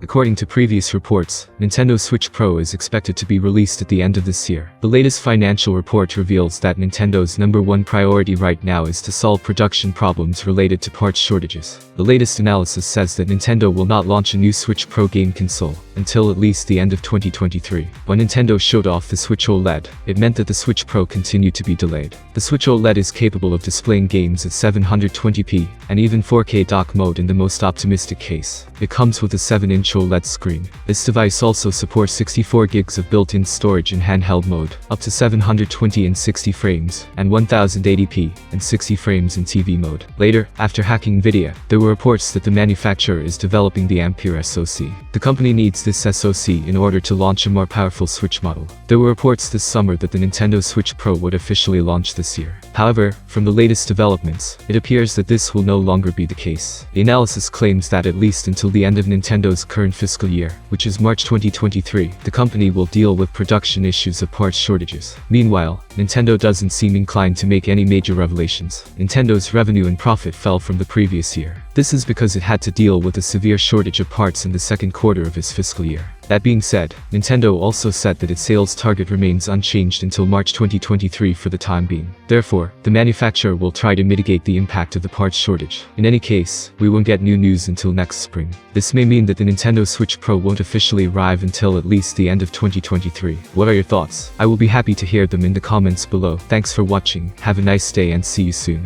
According to previous reports, Nintendo Switch Pro is expected to be released at the end of this year. The latest financial report reveals that Nintendo's #1 priority right now is to solve production problems related to parts shortages. The latest analysis says that Nintendo will not launch a new Switch Pro game console until at least the end of 2023. When Nintendo showed off the Switch OLED, it meant that the Switch Pro continued to be delayed. The Switch OLED is capable of displaying games at 720p and even 4K dock mode in the most optimistic case. It comes with a 7-inch OLED screen. This device also supports 64 gigs of built-in storage in handheld mode, up to 720 in 60 frames, and 1080p and 60 frames in TV mode. Later, after hacking Nvidia, there were reports that the manufacturer is developing the Nvidia SoC. The company needs this SoC in order to launch a more powerful Switch model. There were reports this summer that the Nintendo Switch Pro would officially launch this year. However, from the latest developments, it appears that this will no longer be the case. The analysis claims that at least until the end of Nintendo's current fiscal year, which is March 2023, the company will deal with production issues of parts shortages. Meanwhile, Nintendo doesn't seem inclined to make any major revelations. Nintendo's revenue and profit fell from the previous year. This is because it had to deal with a severe shortage of parts in the second quarter of its fiscal year. That being said, Nintendo also said that its sales target remains unchanged until March 2023 for the time being. Therefore, the manufacturer will try to mitigate the impact of the parts shortage. In any case, we won't get new news until next spring. This may mean that the Nintendo Switch Pro won't officially arrive until at least the end of 2023. What are your thoughts? I will be happy to hear them in the comments below. Thanks for watching, have a nice day and see you soon.